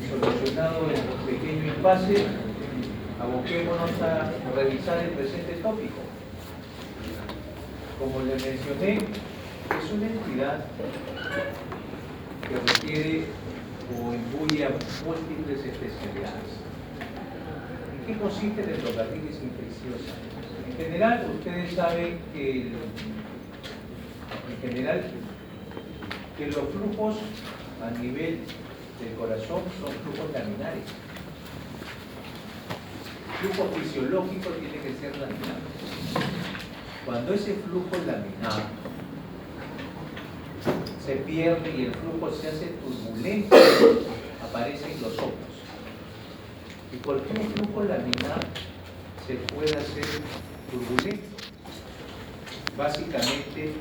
Solucionado el pequeño impasse, aboquémonos a revisar el presente tópico. Como les mencioné, es una entidad que requiere o imbuye a múltiples especialidades. ¿En qué consiste la endocarditis infecciosa? En general, ustedes saben que los flujos a nivel del corazón son flujos laminares. El flujo fisiológico tiene que ser laminar. Cuando ese flujo laminar se pierde y el flujo se hace turbulento, aparecen los ojos. ¿Y por qué un flujo laminar se puede hacer turbulento? Básicamente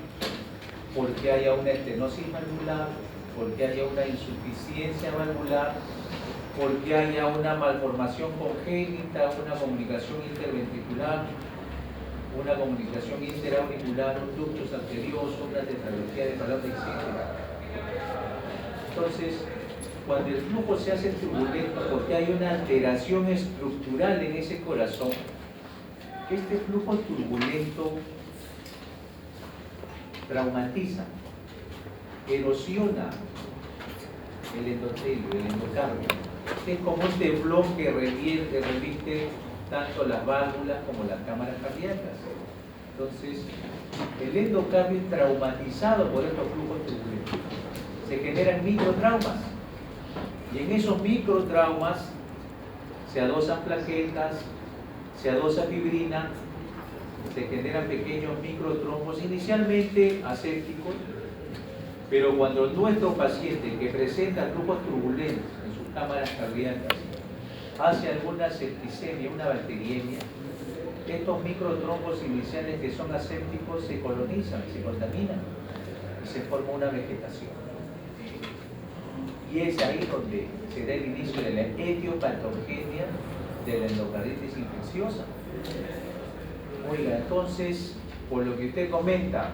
porque haya una estenosis valvular, porque haya una insuficiencia valvular, porque haya una malformación congénita, una comunicación interventricular, una comunicación interauricular, un ductus arterioso, una tetralogía de palabra, etc. Entonces, cuando el flujo se hace turbulento porque hay una alteración estructural en ese corazón, este flujo turbulento traumatiza, erosiona el endotelio, el endocardio. Es como un teflón que reviste tanto las válvulas como las cámaras cardíacas. Entonces, el endocardio es traumatizado por estos flujos turbulentos. Se generan microtraumas. Y en esos microtraumas se adosan plaquetas, se adosa fibrina, se generan pequeños microtrombos, inicialmente asépticos, pero cuando nuestro paciente que presenta flujos turbulentos en sus cámaras cardíacas hace alguna septicemia, una bacteriemia, estos microtrombos iniciales que son asépticos se colonizan, se contaminan y se forma una vegetación. Y es ahí donde se da el inicio de la etiopatogenia de la endocarditis infecciosa. Oiga, entonces, por lo que usted comenta,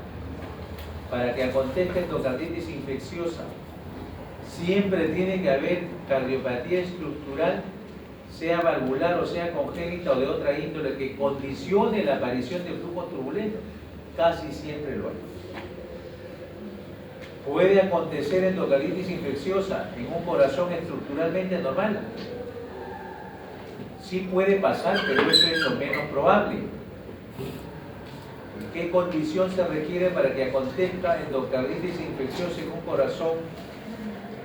para que acontezca endocarditis infecciosa, siempre tiene que haber cardiopatía estructural, sea valvular o sea congénita o de otra índole, que condicione la aparición de flujo turbulento. Casi siempre lo hay. Puede acontecer endocarditis infecciosa en un corazón estructuralmente normal. Sí puede pasar, pero eso es lo menos probable. ¿Qué condición se requiere para que acontezca endocarditis infecciosa en un corazón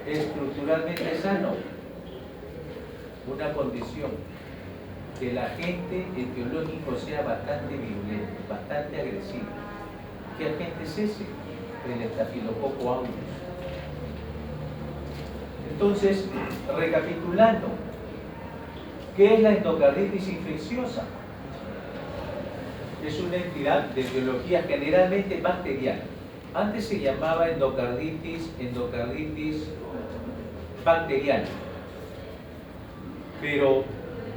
estructuralmente sano? Una condición, que el agente etiológico sea bastante virulento, bastante agresivo. ¿Qué agente es ese? El estafilococo aureus. Entonces, recapitulando, ¿qué es la endocarditis infecciosa? Es una entidad de etiología generalmente bacteriana. Antes se llamaba endocarditis bacteriana. Pero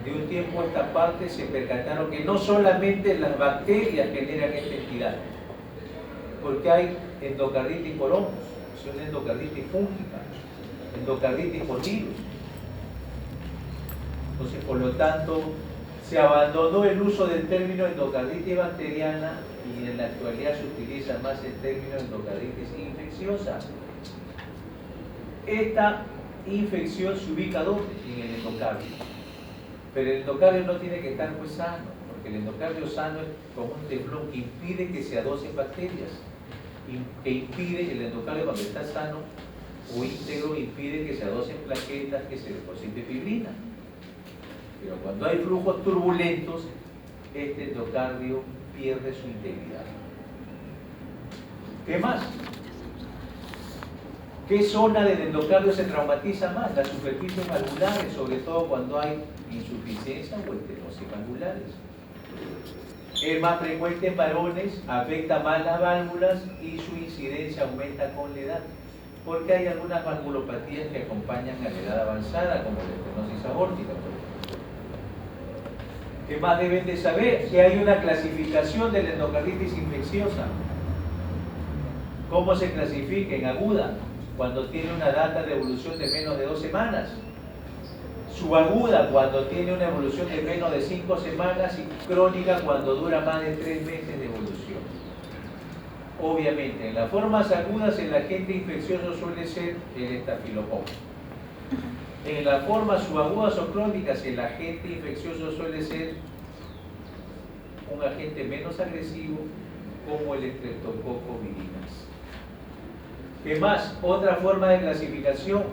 de un tiempo a esta parte se percataron que no solamente las bacterias generan esta entidad, porque hay endocarditis por hongos, es una endocarditis fúngica, endocarditis por virus. Entonces, por lo tanto, se abandonó el uso del término endocarditis bacteriana y en la actualidad se utiliza más el término endocarditis infecciosa. Esta infección se ubica ¿dónde? En el endocardio. Pero el endocardio no tiene que estar pues sano, porque el endocardio sano es como un teflón que impide que se adosen bacterias, que impide el endocardio cuando está sano o íntegro, impide que se adosen plaquetas, que se deposite fibrina. Pero cuando hay flujos turbulentos, este endocardio pierde su integridad. ¿Qué más? ¿Qué zona del endocardio se traumatiza más? Las superficies valvulares, sobre todo cuando hay insuficiencia o estenosis valvulares. Es más frecuente en varones, afecta más las válvulas y su incidencia aumenta con la edad, porque hay algunas valvulopatías que acompañan a la edad avanzada, como la estenosis aórtica, por ejemplo. ¿Qué más deben de saber? Que hay una clasificación de la endocarditis infecciosa. ¿Cómo se clasifica? En aguda, cuando tiene una data de evolución de menos de 2 semanas. Subaguda, cuando tiene una evolución de menos de 5 semanas. Y crónica, cuando dura más de 3 meses de evolución. Obviamente, en las formas agudas el agente infeccioso suele ser el estafilococo. En las formas subagudas o crónicas el agente infeccioso suele ser un agente menos agresivo, como el Streptococcus viridis. ¿Qué más? Otra forma de clasificación,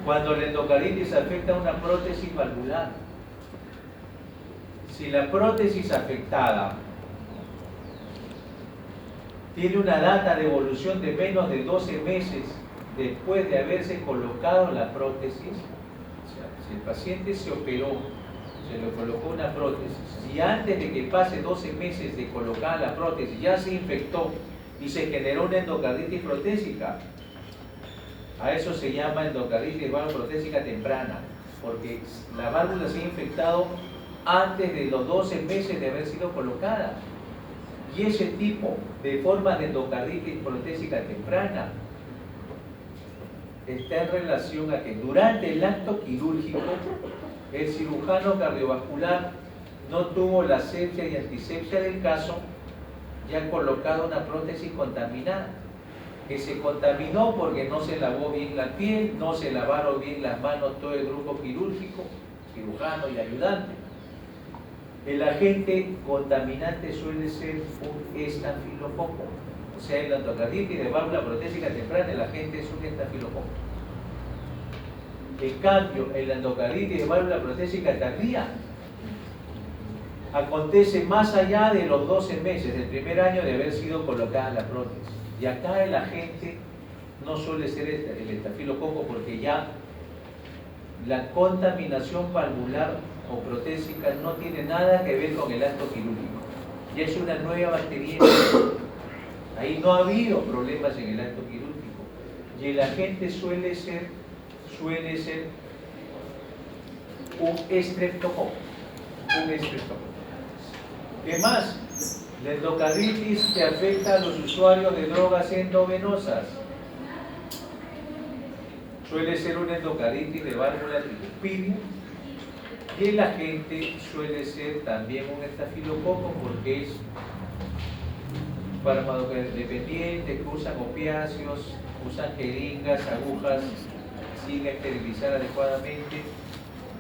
cuando la endocarditiis afecta a una prótesis valvular. Si la prótesis afectada tiene una data de evolución de menos de 12 meses después de haberse colocado la prótesis, o sea, si el paciente se operó, se le colocó una prótesis, y antes de que pase 12 meses de colocar la prótesis ya se infectó y se generó una endocarditis protésica, a eso se llama endocarditis protésica temprana, porque la válvula se ha infectado antes de los 12 meses de haber sido colocada. Y ese tipo de forma de endocarditis protésica temprana está en relación a que durante el acto quirúrgico el cirujano cardiovascular no tuvo la asepsia y antisepsia del caso y ha colocado una prótesis contaminada, que se contaminó porque no se lavó bien la piel, no se lavaron bien las manos todo el grupo quirúrgico, cirujano y ayudante. El agente contaminante suele ser un estafilococo. O sea, en la endocarditis de válvula protésica temprana el agente es un estafilococo. En cambio, en la endocarditis de válvula protésica tardía acontece más allá de los 12 meses del primer año de haber sido colocada la prótesis. Y acá el agente no suele ser el estafilococo, porque ya la contaminación valvular o protésica no tiene nada que ver con el acto quirúrgico. Ya es una nueva bacteria. Ahí no ha habido problemas en el acto quirúrgico. Y el agente suele ser un estreptococo. ¿Qué más? La endocarditis que afecta a los usuarios de drogas endovenosas. Suele ser una endocarditis de válvula tricuspidia. Y el agente suele ser también un estafilococo, porque es farmacodependiente, que usan opiáceos, usan jeringas, agujas sin esterilizar adecuadamente,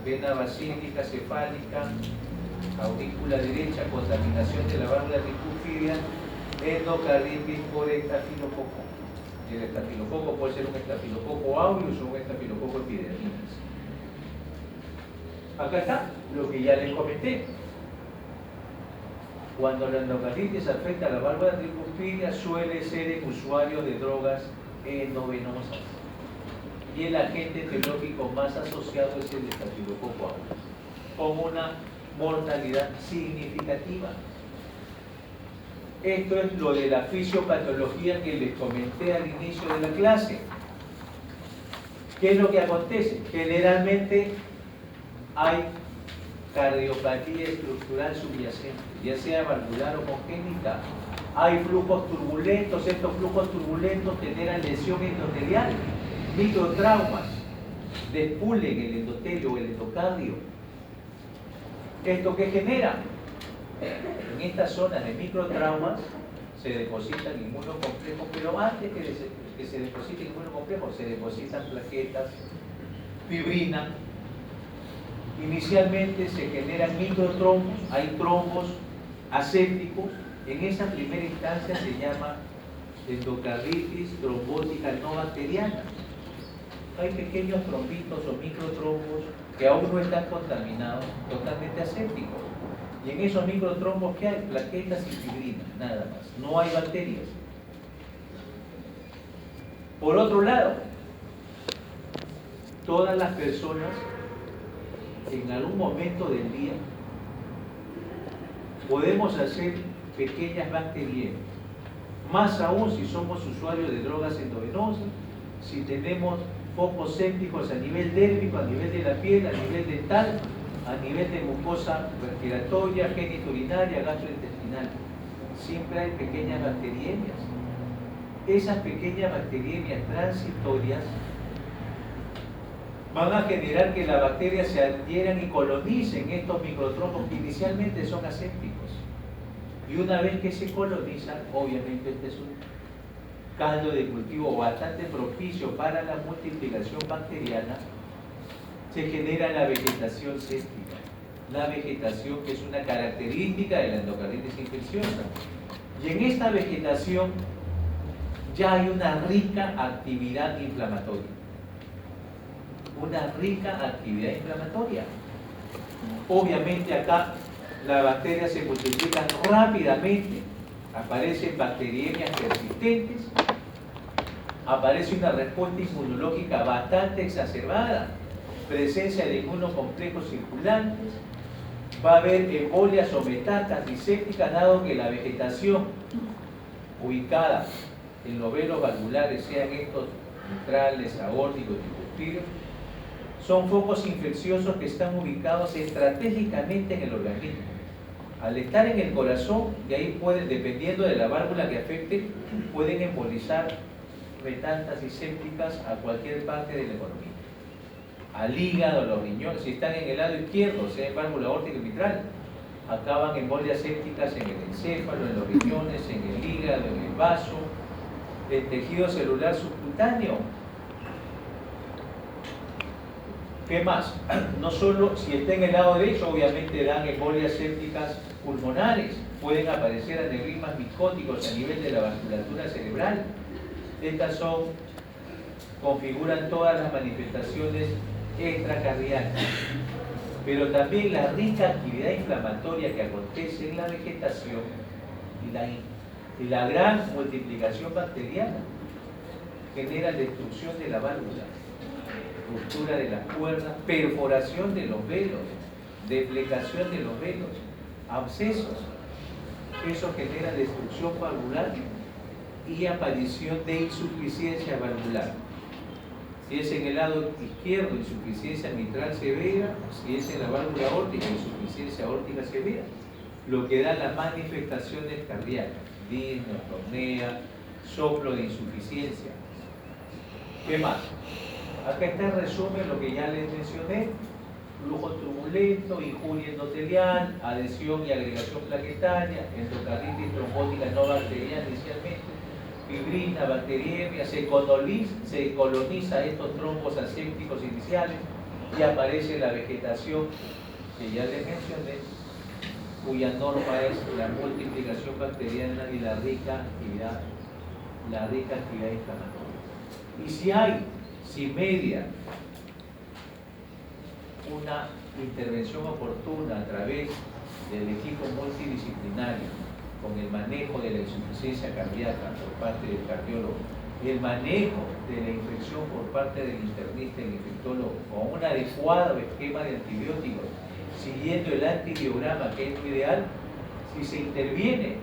vena basílica, cefálica, aurícula derecha, contaminación de la válvula tricuspidia, endocarditis por estafilococo. El estafilococo puede ser un estafilococo aureus o un estafilococo epidermidis. Acá está lo que ya les comenté. Cuando la endocarditis afecta a la válvula tricuspidia suele ser en usuarios de drogas endovenosas. Y el agente etiológico más asociado es el estafilococo aureus, con una mortalidad significativa. Esto es lo de la fisiopatología que les comenté al inicio de la clase. ¿Qué es lo que acontece? Generalmente hay cardiopatía estructural subyacente, ya sea valvular o congénita. Hay flujos turbulentos, estos flujos turbulentos generan lesión endotelial, microtraumas, despulen el endotelio o el endocardio. ¿Esto qué genera? En estas zonas de microtraumas se depositan inmunocomplejos, pero antes que se depositen inmunocomplejos, se depositan plaquetas, fibrina. Inicialmente se generan microtrombos, hay trombos asépticos. En esa primera instancia se llama endocarditis trombótica no bacteriana. Hay pequeños trombitos o microtrombos que aún no están contaminados, totalmente asépticos. Y en esos microtrombos, ¿qué hay? Plaquetas y fibrina, nada más. No hay bacterias. Por otro lado, todas las personas en algún momento del día podemos hacer pequeñas bacterias, más aún si somos usuarios de drogas endovenosas, si tenemos focos sépticos a nivel dérmico, a nivel de la piel, a nivel dental, a nivel de mucosa respiratoria, genitourinaria, gastrointestinal. Siempre hay pequeñas bacteriemias. esas pequeñas bacteriemias transitorias van a generar que las bacterias se adhieran y colonicen estos microtrombos que inicialmente son asépticos. Y una vez que se colonizan, obviamente este es un caldo de cultivo bastante propicio para la multiplicación bacteriana, se genera la vegetación séptica. La vegetación que es una característica de la endocarditis infecciosa. Y en esta vegetación ya hay una rica actividad inflamatoria. Una rica actividad inflamatoria. Obviamente acá las bacterias se multiplican rápidamente, aparecen bacteriemias persistentes, aparece una respuesta inmunológica bastante exacerbada, presencia de inmunocomplejos circulantes, va a haber embolias o metástasis sépticas, dado que la vegetación ubicada en los velos valvulares, sean estos mitrales, aórticos y ductiles, son focos infecciosos que están ubicados estratégicamente en el organismo. Al estar en el corazón, de ahí pueden, dependiendo de la válvula que afecte, pueden embolizar metástasis sépticas a cualquier parte de la economía. Al hígado, a los riñones, si están en el lado izquierdo, sea en válvula aórtica y mitral, acaban embolias sépticas en el encéfalo, en los riñones, en el hígado, en el vaso, el tejido celular subcutáneo. ¿Qué más? No solo si está en el lado derecho, obviamente dan embolias sépticas pulmonares, pueden aparecer aneurismas micóticos a nivel de la vasculatura cerebral. Estas configuran todas las manifestaciones extracardíacas. Pero también la rica actividad inflamatoria que acontece en la vegetación y la gran multiplicación bacteriana genera destrucción de la válvula, ruptura de las cuerdas, perforación de los velos, deflecación de los velos, abscesos. Eso genera destrucción valvular y aparición de insuficiencia valvular. Si es en el lado izquierdo, insuficiencia mitral severa; si es en la válvula aórtica, insuficiencia aórtica severa, lo que da las manifestaciones cardíacas, disnea, apnea, soplo de insuficiencia. ¿Qué más? Acá está el resumen, lo que ya les mencioné: flujo turbulento, injuria endotelial, adhesión y agregación plaquetaria, endocarditis trombótica no bacteriana inicialmente, fibrina, bacteriemia, se coloniza estos trombos asépticos iniciales y aparece la vegetación que ya les mencioné, cuya norma es la multiplicación bacteriana y la rica actividad inflamatoria. Y si media una intervención oportuna a través del equipo multidisciplinario, con el manejo de la insuficiencia cardíaca por parte del cardiólogo y el manejo de la infección por parte del internista y el infectólogo, con un adecuado esquema de antibióticos, siguiendo el antibiograma, que es lo ideal, si se interviene,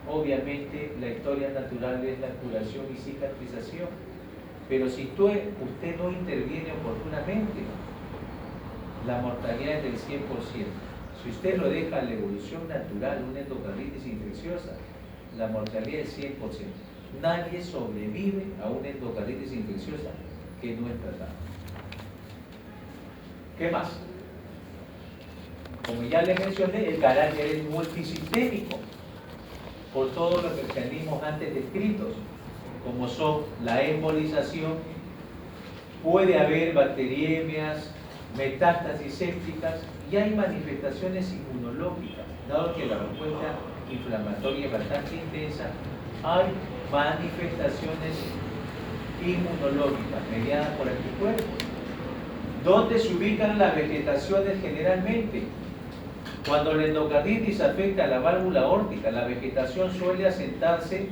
obviamente la historia natural es la curación y cicatrización. Pero si usted no interviene oportunamente, la mortalidad es del 100%. Si usted lo deja a la evolución natural, una endocarditis infecciosa, la mortalidad es 100%. Nadie sobrevive a una endocarditis infecciosa que no es tratada. ¿Qué más? Como ya les mencioné, el carácter es multisistémico, por todos los mecanismos antes descritos, como son la embolización, puede haber bacteriemias, metástasis sépticas, y hay manifestaciones inmunológicas, dado que la respuesta inflamatoria es bastante intensa. Hay manifestaciones inmunológicas mediadas por anticuerpos. ¿Dónde se ubican las vegetaciones generalmente? Cuando la endocarditis afecta a la válvula aórtica, la vegetación suele asentarse,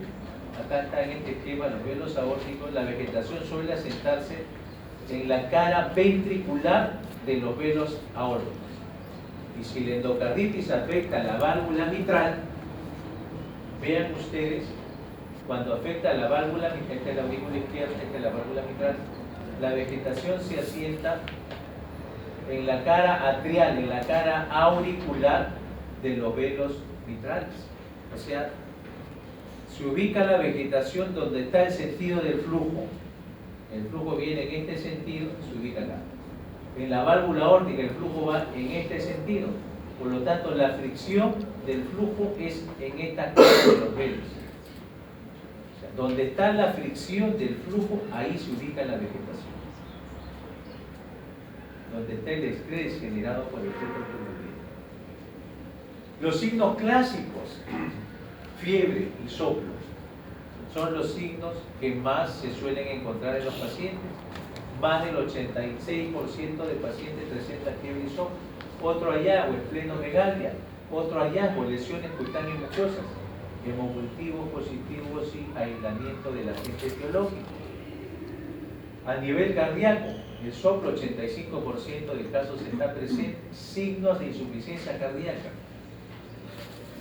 acá está en este esquema los velos aórticos, la vegetación suele asentarse en la cara ventricular de los velos aórticos. Y si la endocarditis afecta a la válvula mitral, vean ustedes, cuando afecta a la válvula mitral, esta es la aurícula izquierda, esta es la válvula mitral, la vegetación se asienta en la cara atrial, en la cara auricular de los velos mitrales. O sea, se ubica la vegetación donde está el sentido del flujo. El flujo viene en este sentido, se ubica acá. En la válvula aórtica el flujo va en este sentido. Por lo tanto, la fricción del flujo es en esta cara de los velos. O sea, donde está la fricción del flujo, ahí se ubica la vegetación. Donde está el estrés generado por el efecto turbulento. Los signos clásicos, fiebre y soplo, son los signos que más se suelen encontrar en los pacientes. Más del 86% de pacientes presentan fiebre y soplo. Otro hallazgo, esplenomegalia. Otro hallazgo, lesiones cutáneas mucosas, hemomultivos positivos y aislamiento del agente etiológico. A nivel cardíaco, el soplo, 85% de casos está presente. Signos de insuficiencia cardíaca,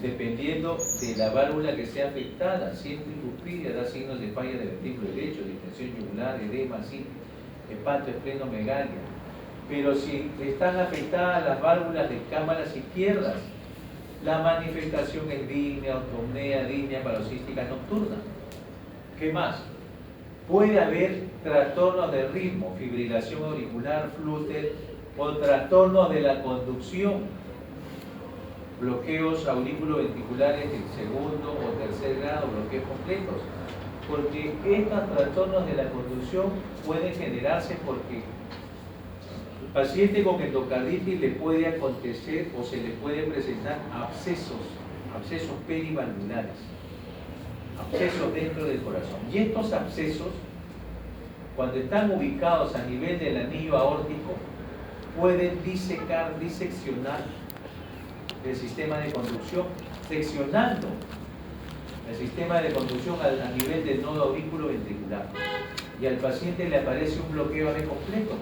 dependiendo de la válvula que sea afectada. Si es tricuspidia, da signos de falla del ventrículo derecho, distensión yugular, edema, hepatoesplenomegalia. Pero si están afectadas las válvulas de cámaras izquierdas, la manifestación es disnea, ortopnea, disnea paroxística nocturna. ¿Qué más? Puede haber trastornos de ritmo, fibrilación auricular, flúter, o trastornos de la conducción, bloqueos aurículo-ventriculares de segundo o tercer grado, bloqueos completos, porque estos trastornos de la conducción pueden generarse porque el paciente con endocarditis le puede acontecer o se le puede presentar abscesos perivalvulares, abscesos dentro del corazón. Y estos abscesos, cuando están ubicados a nivel del anillo aórtico, pueden diseccionar el sistema de conducción, seccionando el sistema de conducción a nivel del nodo aurículo-ventricular. Y al paciente le aparece un bloqueo AV completo.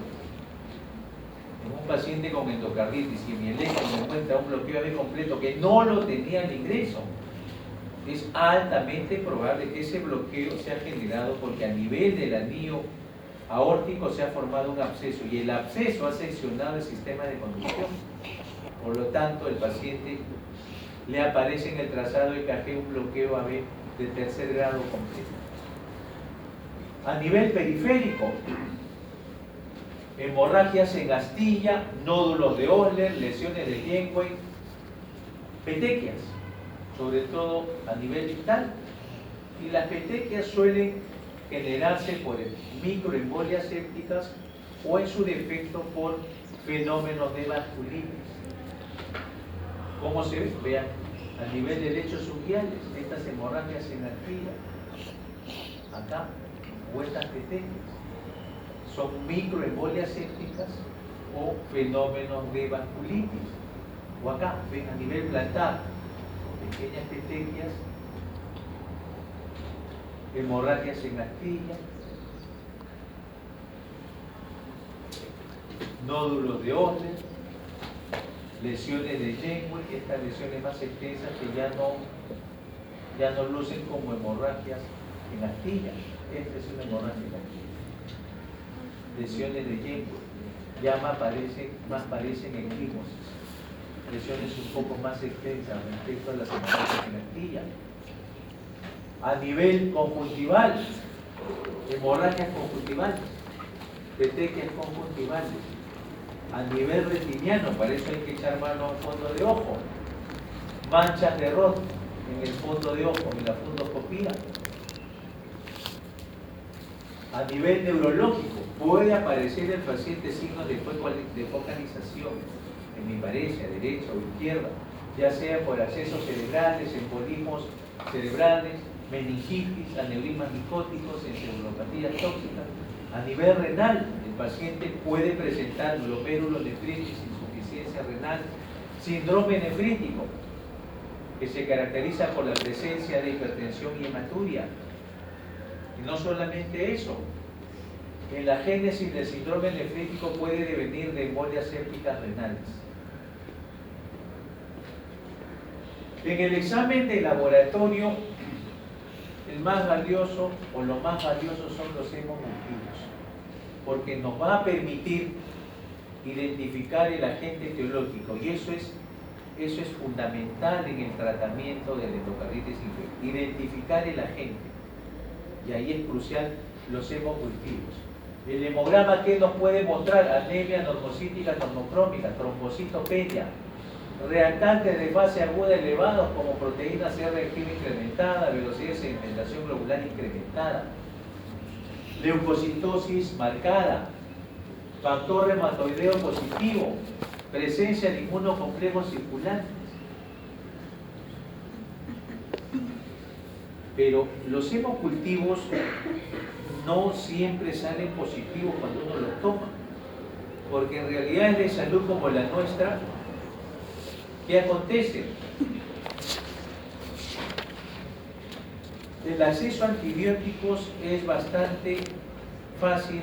En un paciente con endocarditis y en mi electro me encuentra un bloqueo AV completo que no lo tenía al ingreso, es altamente probable que ese bloqueo sea generado porque a nivel del anillo aórtico se ha formado un absceso y el absceso ha seccionado el sistema de conducción. Por lo tanto, el paciente le aparece en el trazado EKG un bloqueo AV de tercer grado completo. A nivel periférico, hemorragias en astilla, nódulos de Osler, lesiones de Janeway, petequias, sobre todo a nivel distal. Y las petequias suelen generarse por microembolias sépticas o en su defecto por fenómenos de vasculitis. ¿Cómo se ve? Vean, a nivel de lechos unguiales, estas hemorragias en astilla, acá, o estas petequias, son microembolias sépticas o fenómenos de vasculitis. O acá, ven, a nivel plantar, pequeñas petequias, hemorragias en astilla, nódulos de Osler, lesiones de Janeway, estas lesiones más extensas que ya no lucen como hemorragias en astilla. Esta es una hemorragia en astilla. Lesiones de Janeway, ya más parecen equimosis. Lesiones un poco más extensas respecto a las hemorragias en astilla. A nivel conjuntival, hemorragias conjuntivales, petequias conjuntivales. A nivel retiniano, para eso hay que echar mano al fondo de ojo. Manchas de Roth en el fondo de ojo, en la fundoscopía. A nivel neurológico, puede aparecer en el paciente signos de focalización, hemiparesia, derecha o izquierda, ya sea por accesos cerebrales, embolismos cerebrales, meningitis, aneurismas micóticos, encefalopatías tóxicas. A nivel renal, el paciente puede presentar glomerulonefritis, insuficiencia renal, síndrome nefrítico, que se caracteriza por la presencia de hipertensión y hematuria. Y no solamente eso, en la génesis del síndrome nefrítico puede devenir de embolias sépticas renales. En el examen de laboratorio, el más valioso o los más valiosos son los hemomultivos, porque nos va a permitir identificar el agente etiológico y eso es Eso es fundamental en el tratamiento de la endocarditis infecciosa, identificar el agente. Y ahí es crucial los hemocultivos. El hemograma, ¿qué nos puede mostrar? Anemia normocítica, normocrómica, trombocitopenia, reactantes de fase aguda elevados como proteína C reactiva incrementada, velocidad de sedimentación globular incrementada, leucocitosis marcada, factor reumatoideo positivo, presencia de inmunocomplejos circulantes. Pero los hemocultivos no siempre salen positivos cuando uno los toma, porque en realidades de salud como la nuestra, ¿qué acontece? El acceso a antibióticos es bastante fácil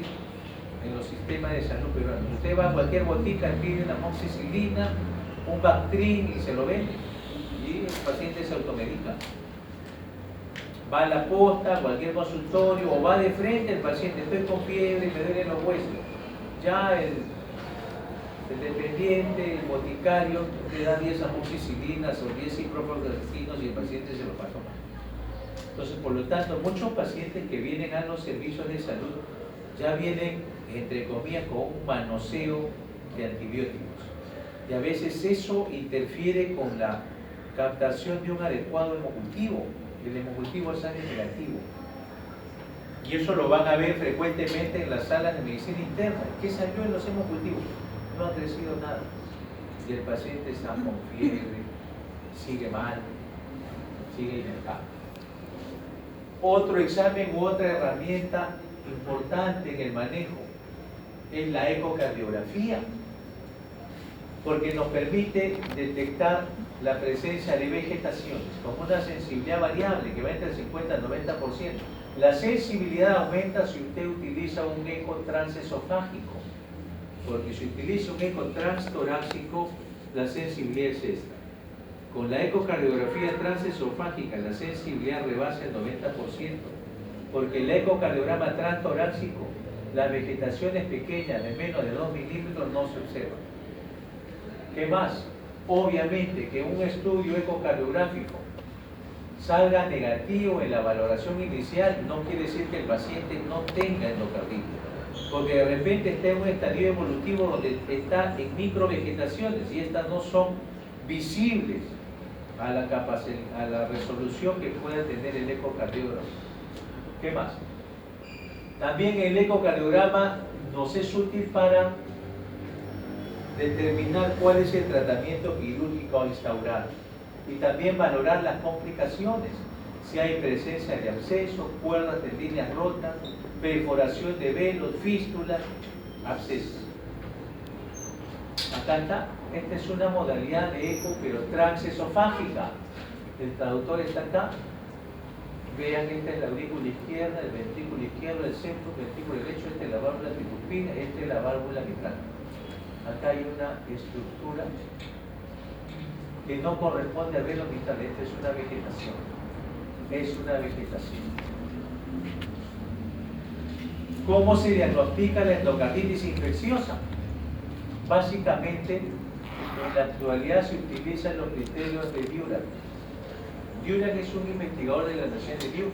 en los sistemas de salud peruanos. Usted va a cualquier botica, pide una amoxicilina, un Bactrim y se lo vende. Y el paciente se automedica. Va a la posta, a cualquier consultorio, o va de frente el paciente, estoy con fiebre y me duelen los huesos. Ya el dependiente, el boticario, le da 10 amoxicilinas o 10 ciprofloxacinos y el paciente se lo va a tomar. Entonces, por lo tanto, muchos pacientes que vienen a los servicios de salud ya vienen, entre comillas, con un manoseo de antibióticos. Y a veces eso interfiere con la captación de un adecuado hemocultivo. El hemocultivo sale negativo. Y eso lo van a ver frecuentemente en las salas de medicina interna. ¿Qué salió en los hemocultivos? No ha crecido nada. Y el paciente está con fiebre, sigue mal, sigue inestable. Otro examen u otra herramienta importante en el manejo es la ecocardiografía, porque nos permite detectar la presencia de vegetaciones con una sensibilidad variable que va entre el 50 y el 90%. La sensibilidad aumenta si usted utiliza un eco transesofágico, porque si utiliza un eco transtorácico, la sensibilidad es esta. Con la ecocardiografía transesofágica, la sensibilidad rebasa el 90%, porque el ecocardiograma transtorácico, las vegetaciones pequeñas de menos de 2 milímetros no se observan. ¿Qué más? Obviamente que un estudio ecocardiográfico salga negativo en la valoración inicial no quiere decir que el paciente no tenga endocarditis, porque de repente está en un estadio evolutivo donde está en microvegetaciones y estas no son visibles a la resolución que pueda tener el ecocardiograma. ¿Qué más? También el ecocardiograma nos es útil para determinar cuál es el tratamiento quirúrgico a instaurar y también valorar las complicaciones, si hay presencia de abscesos, cuerdas de líneas rotas, perforación de velos, fístulas, abscesos. Acá está, esta es una modalidad de eco, pero transesofágica. El traductor está acá. Vean, esta es la aurícula izquierda, el ventrículo izquierdo, el centro, el ventrículo derecho, esta es la válvula tricuspina, esta es la válvula mitral. Acá hay una estructura que no corresponde al velo mitral, esta es una vegetación. Es una vegetación. ¿Cómo se diagnostica la endocarditis infecciosa? Básicamente, en la actualidad se utilizan los criterios de Durack. Durack es un investigador de la Nación de Duke.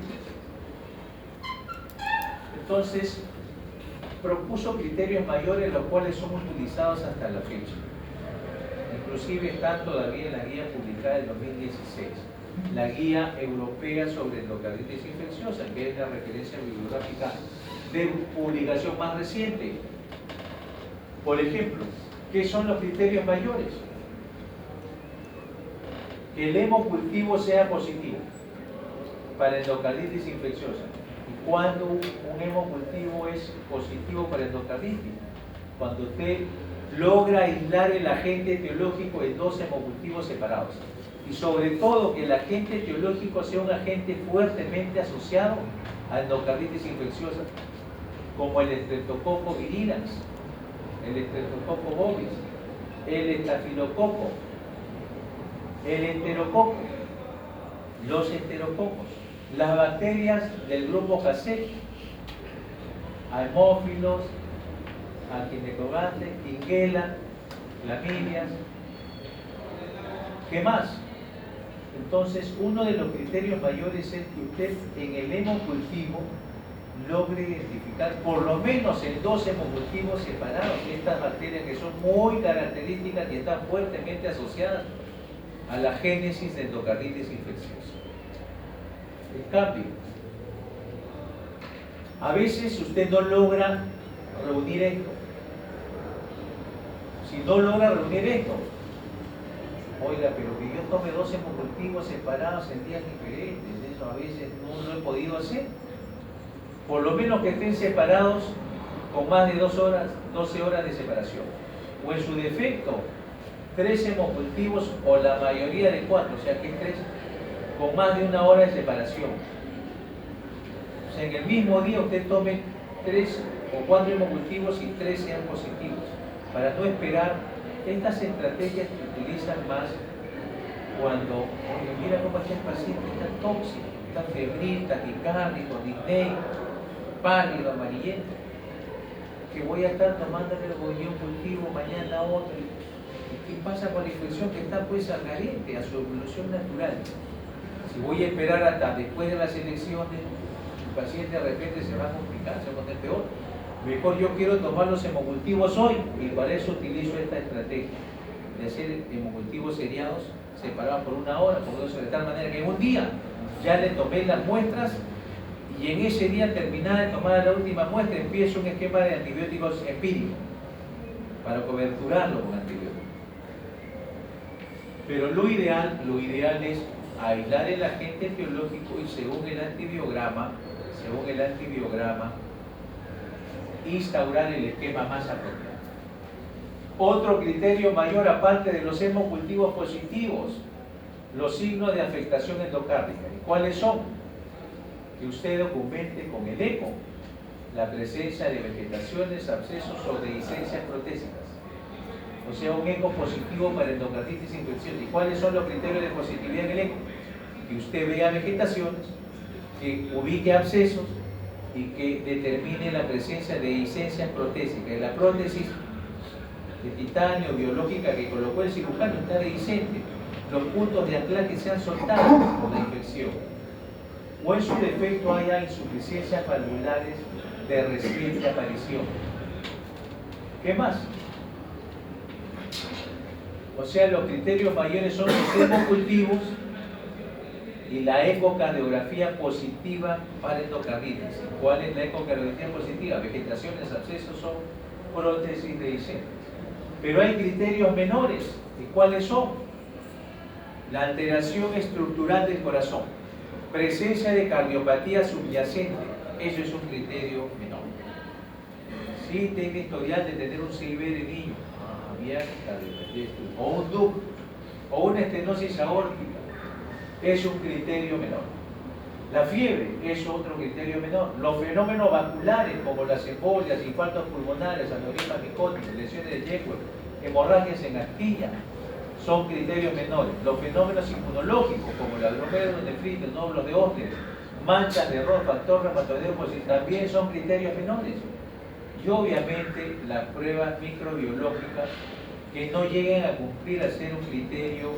Entonces, propuso criterios mayores, los cuales son utilizados hasta la fecha. Inclusive están todavía en la guía publicada del 2016, la Guía Europea sobre Endocarditis Infecciosa, que es la referencia bibliográfica de publicación más reciente. Por ejemplo, ¿qué son los criterios mayores? Que el hemocultivo sea positivo para endocarditis infecciosa. ¿Y cuándo un hemocultivo es positivo para endocarditis? Cuando usted logra aislar el agente etiológico en 2 hemocultivos separados. Y sobre todo que el agente etiológico sea un agente fuertemente asociado a endocarditis infecciosa, como el Streptococcus viridans, el Streptococcus bovis, el estafilococo, el enterococo, los enterococos, las bacterias del grupo Casei, Haemophilus, Acinetobacter, Shigella, Chlamydias, ¿Qué más? Entonces, uno de los criterios mayores es que usted en el hemocultivo logre identificar por lo menos en 2 hemocultivos separados estas bacterias que son muy características y están fuertemente asociadas a la génesis de endocarditis infecciosa. En cambio, a veces usted no logra reunir esto. Si no logra reunir esto, oiga, pero que yo tome 2 hemocultivos separados en días diferentes, eso a veces no lo he podido hacer. Por lo menos que estén separados con más de 2 horas, 12 horas de separación. O en su defecto, 3 hemocultivos o la mayoría de 4, o sea que es 3, con más de 1 hora de separación. O sea, en el mismo día usted tome 3 o 4 hemocultivos y 3 sean positivos, para no esperar. Estas estrategias que utilizan más cuando, oye, mira cómo está el paciente, está tóxico, está febril, taquicárdico, disneico, pálido, amarillento, que voy a estar tomándole el bollón cultivo, mañana otro. ¿Y qué pasa con la infección que está pues adherente a su evolución natural? Si voy a esperar hasta después de las elecciones, el paciente de repente se va a complicar, se va a poner peor. Mejor yo quiero tomar los hemocultivos hoy y para eso utilizo esta estrategia de hacer hemocultivos seriados separados por 1 hora, por 2 horas, de tal manera que en un día ya le tomé las muestras y en ese día, terminada de tomar la última muestra, empiezo un esquema de antibióticos empírico para coberturarlo con antibióticos. Pero lo ideal es aislar el agente etiológico y según el antibiograma, instaurar el esquema más apropiado. Otro criterio mayor, aparte de los hemocultivos positivos, los signos de afectación endocárdica. ¿Y cuáles son? Que usted documente con el eco la presencia de vegetaciones, abscesos o dehiscencias protésicas. O sea, un eco positivo para endocarditis infecciosa. ¿Y cuáles son los criterios de positividad en el eco? Que usted vea vegetaciones, que ubique abscesos, y que determine la presencia de dehiscencias protésicas. La prótesis de titanio biológica que colocó el cirujano está dehiscente. Los puntos de anclaje se han soltado por la infección. O en su defecto haya insuficiencias valvulares de reciente aparición. ¿Qué más? O sea, los criterios mayores son los hemocultivos y la ecocardiografía positiva para endocarditis. ¿Cuál es la ecocardiografía positiva? Vegetaciones, abscesos o prótesis dehiscentes. Pero hay criterios menores. ¿Y cuáles son? La alteración estructural del corazón, presencia de cardiopatía subyacente. Eso es un criterio menor. Si tenga historial de tener un CIB de niño, había cardiopatía estructural, o un ducto, o una estenosis aórtica, es un criterio menor. La fiebre es otro criterio menor. Los fenómenos vasculares como las embolias, infartos pulmonares, aneurismas micóticos, lesiones de Jekyll, hemorragias en astilla, son criterios menores. Los fenómenos inmunológicos como la glomerulonefritis, nódulos de Osler, manchas de Roth, factor reumatoideo también son criterios menores. Y obviamente las pruebas microbiológicas que no lleguen a cumplir a ser un criterio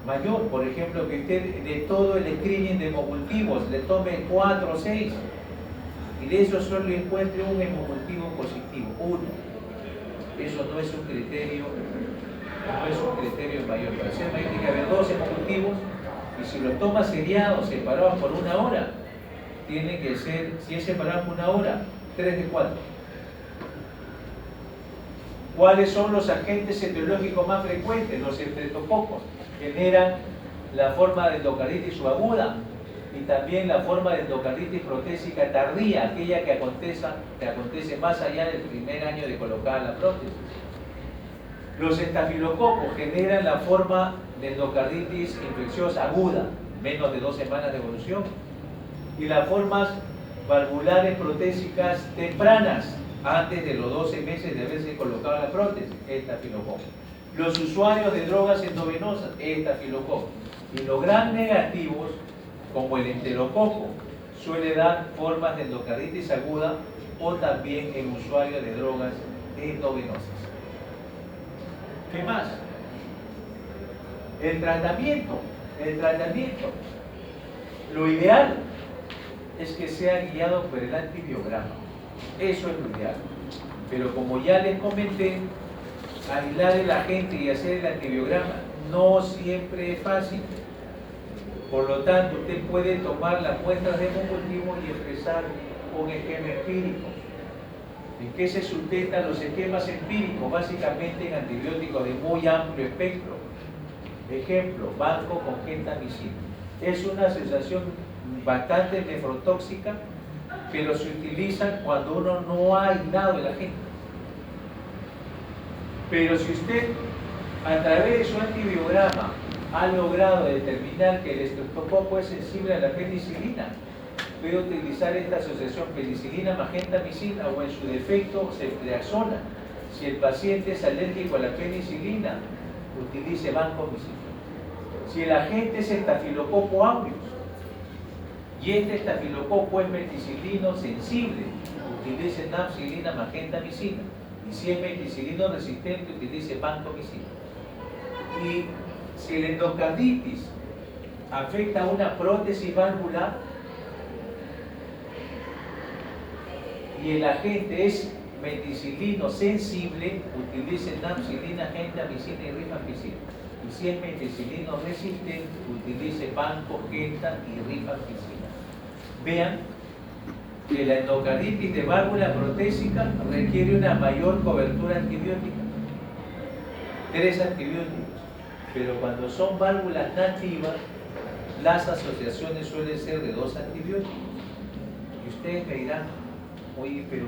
mayor. Por ejemplo, que usted de todo el screening de hemocultivos le tome 4 o 6 y de eso solo encuentre un hemocultivo positivo, 1. Eso no es un criterio, mayor. Para ser mayor tiene que haber 2 hemocultivos y si los toma seriados, separados por 1 hora, tiene que ser, si es separado por 1 hora, 3 de 4. ¿Cuáles son los agentes etiológicos más frecuentes? Los estreptococos generan la forma de endocarditis subaguda y también la forma de endocarditis protésica tardía, aquella que acontece más allá del primer año de colocar la prótesis. Los estafilococos generan la forma de endocarditis infecciosa aguda, menos de 2 semanas de evolución, y las formas valvulares protésicas tempranas, antes de los 12 meses de haberse colocado la prótesis, estafilococo. Los usuarios de drogas endovenosas, estafilococo. Y los gram negativos, como el enterococo, suele dar formas de endocarditis aguda o también en usuarios de drogas endovenosas. ¿Qué más? El tratamiento, lo ideal es que sea guiado por el antibiograma. Eso es lo ideal. Pero como ya les comenté, aislar el agente y hacer el antibiograma no siempre es fácil. Por lo tanto, usted puede tomar las muestras de cultivo y empezar con esquema empírico. ¿En qué se sustentan los esquemas empíricos? Básicamente en antibióticos de muy amplio espectro. Ejemplo, banco con gentamicina. Es una asociación bastante nefrotóxica, pero se utilizan cuando uno no ha aislado el agente. Pero si usted, a través de su antibiograma, ha logrado determinar que el estreptococo es sensible a la penicilina, puede utilizar esta asociación penicilina más gentamicina o en su defecto ceftriaxona. Si el paciente es alérgico a la penicilina, utilice vancomicina. Si el agente es estafilococo aureus y este estafilococo es meticilino sensible, utilice nafcilina más gentamicina. Y si es meticilino resistente, utilice vancomicina. Y si la endocarditis afecta a una prótesis valvular y el agente es meticilino sensible, utilice nafcilina, gentamicina y rifampicina. Y si es meticilino resistente, utilice banco, genta y rifampicina. Vean que la endocarditis de válvula protésica requiere una mayor cobertura antibiótica. 3 antibióticos. Pero cuando son válvulas nativas, las asociaciones suelen ser de 2 antibióticos. Y ustedes me dirán, oye, pero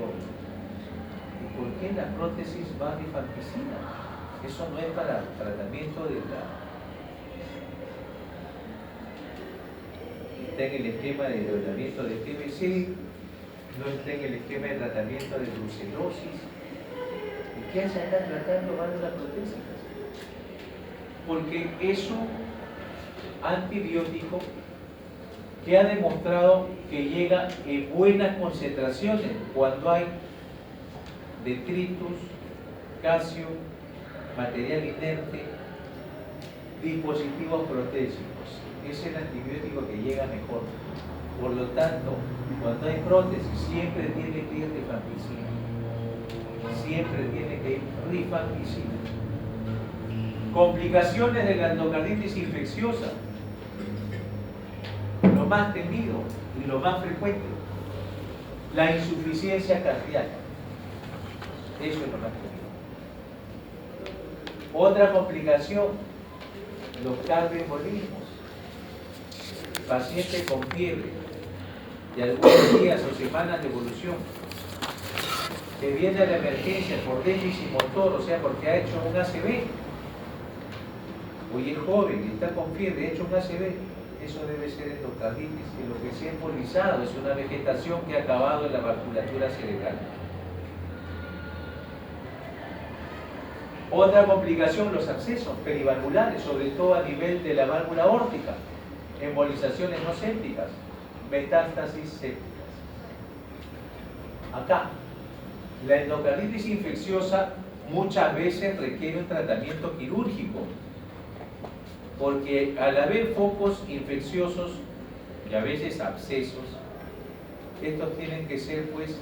¿por qué la prótesis va a rifampicina? Eso no es para tratamiento de la... Está en el esquema de tratamiento de TBC, no está en el esquema de tratamiento de brucelosis. ¿Y qué se está tratando válvulas protésicas? Porque es un antibiótico que ha demostrado que llega en buenas concentraciones cuando hay detritus, calcio, material inerte, dispositivos protésicos. Es el antibiótico que llega mejor. Por lo tanto, cuando hay prótesis, siempre tiene que ir rifampicina. Siempre tiene que ir rifampicina. Complicaciones de la endocarditis infecciosa. Lo más temido y lo más frecuente, la insuficiencia cardíaca. Eso es lo más temido. Otra complicación, los cardioembolismos. Paciente con fiebre de algunos días o semanas de evolución, que viene a la emergencia por déficit motor, o sea, porque ha hecho un ACV. Hoy es joven y está con fiebre, ha hecho un ACV. Eso debe ser endocarditis, que lo que se ha embolizado es una vegetación que ha acabado en la vasculatura cerebral. Otra complicación, los abscesos perivalvulares, sobre todo a nivel de la válvula aórtica, embolizaciones no sépticas, metástasis sépticas. Acá, la endocarditis infecciosa muchas veces requiere un tratamiento quirúrgico, porque al haber focos infecciosos y a veces abscesos, estos tienen que ser pues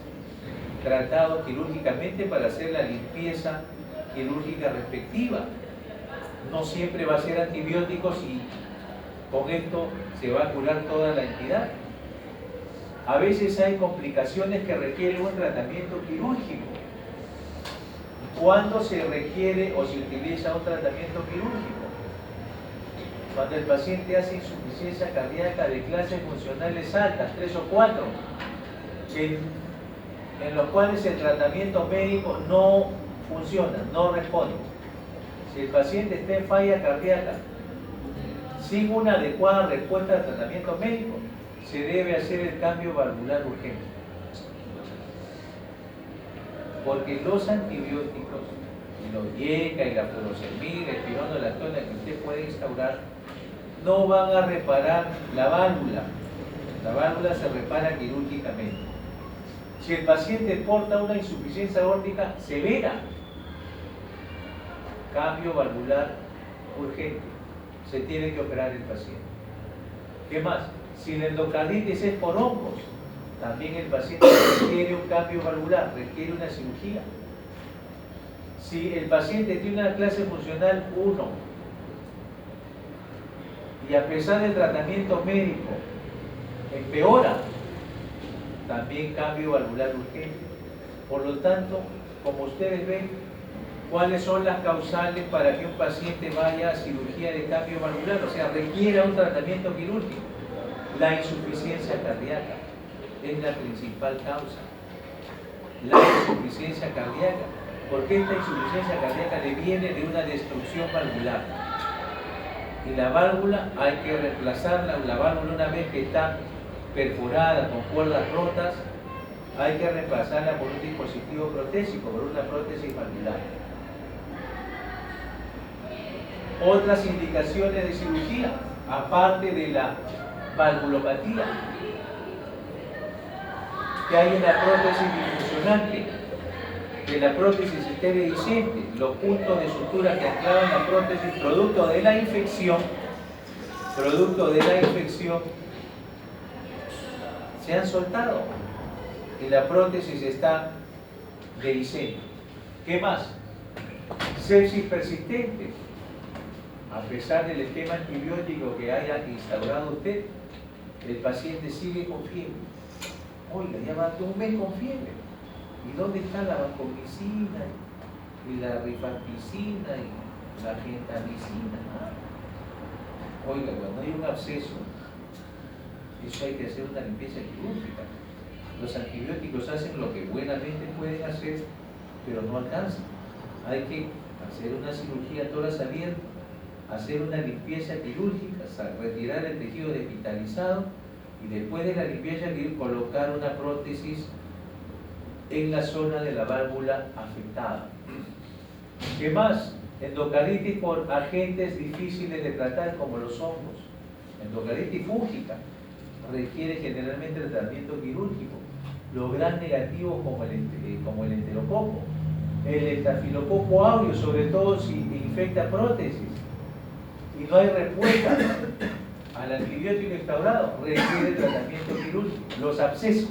tratados quirúrgicamente para hacer la limpieza quirúrgica respectiva. No siempre va a ser antibióticos y con esto se va a curar toda la entidad. A veces hay complicaciones que requieren un tratamiento quirúrgico. ¿Cuándo se requiere o se utiliza un tratamiento quirúrgico? Cuando el paciente hace insuficiencia cardíaca de clases funcionales altas, 3 o 4, en los cuales el tratamiento médico no funciona, no responde. Si el paciente está en falla cardíaca sin una adecuada respuesta al tratamiento médico, se debe hacer el cambio valvular urgente. Porque los antibióticos, los IECA y la furosemida, el spironolactona que usted puede instaurar, no van a reparar la válvula. La válvula se repara quirúrgicamente. Si el paciente porta una insuficiencia aórtica severa, cambio valvular urgente. se tiene que operar el paciente. ¿Qué más? Si la endocarditis es por hongos, también el paciente requiere un cambio valvular, requiere una cirugía. Si el paciente tiene una clase funcional 1 y a pesar del tratamiento médico empeora, también cambio valvular urgente. Por lo tanto, como ustedes ven, ¿cuáles son las causales para que un paciente vaya a cirugía de cambio valvular? O sea, requiera un tratamiento quirúrgico. La insuficiencia cardíaca es la principal causa. La insuficiencia cardíaca. Porque esta insuficiencia cardíaca le viene de una destrucción valvular. Y la válvula hay que reemplazarla. La válvula, una vez que está perforada con cuerdas rotas, hay que reemplazarla por un dispositivo protésico, por una prótesis valvular. Otras indicaciones de cirugía, aparte de la valvulopatía, que hay una prótesis disfuncionante, que la prótesis esté dehiscente, los puntos de sutura que anclaban la prótesis producto de la infección, se han soltado y la prótesis está dehiscente. ¿Qué más? Sepsis persistente. A pesar del esquema antibiótico que haya instaurado usted, el paciente sigue con fiebre. Oiga, ya va un mes con fiebre. ¿Y dónde está la vancomicina y la rifampicina y la gentamicina? Oiga, cuando hay un absceso, eso hay que hacer una limpieza quirúrgica. Los antibióticos hacen lo que buenamente pueden hacer, pero no alcanzan. Hay que hacer una cirugía tórax abierto, hacer una limpieza quirúrgica, retirar el tejido despitalizado y después de la limpieza quirúrgica colocar una prótesis en la zona de la válvula afectada. ¿Qué más? Endocarditis por agentes difíciles de tratar como los hongos. Endocarditis fúngica requiere generalmente el tratamiento quirúrgico. Los gram negativos como el enterococo, el estafilococo aureus, sobre todo si infecta prótesis y no hay respuesta al antibiótico instaurado, requiere tratamiento quirúrgico. Los abscesos,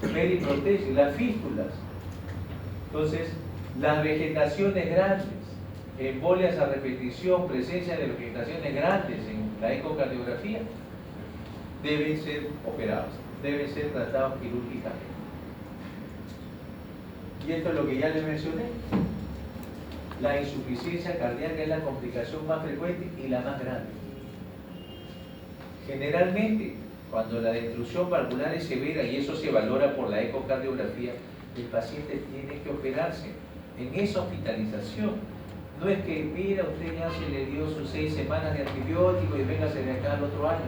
periprotesis, las fístulas. Entonces, las vegetaciones grandes, embolias a repetición, presencia de vegetaciones grandes en la ecocardiografía, deben ser operados, deben ser tratados quirúrgicamente. Y esto es lo que ya les mencioné. La insuficiencia cardíaca es la complicación más frecuente y la más grande. Generalmente, cuando la destrucción valvular es severa, y eso se valora por la ecocardiografía, el paciente tiene que operarse. En esa hospitalización, no es que, mira, usted ya se le dio sus 6 semanas de antibiótico y venga de acá al otro año.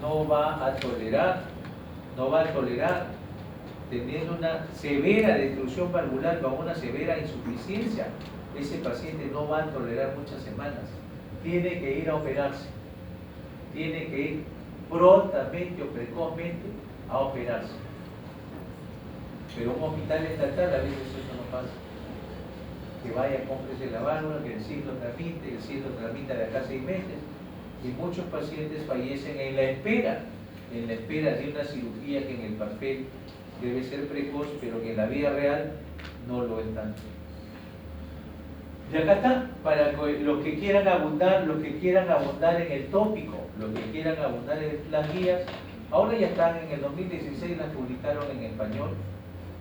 No va a tolerar teniendo una severa destrucción valvular con una severa insuficiencia. Ese paciente no va a tolerar muchas semanas. Tiene que ir a operarse. Tiene que ir prontamente o precozmente a operarse. Pero un hospital estatal a veces eso no pasa. Que vaya, cómprese la válvula, que el CIS lo tramita de acá a 6 meses. Y muchos pacientes fallecen en la espera de una cirugía que en el papel debe ser precoz, pero que en la vida real no lo es tanto. Y acá está, para los que quieran abundar en el tópico, los que quieran abundar en las guías, ahora ya están, en el 2016 las publicaron en español,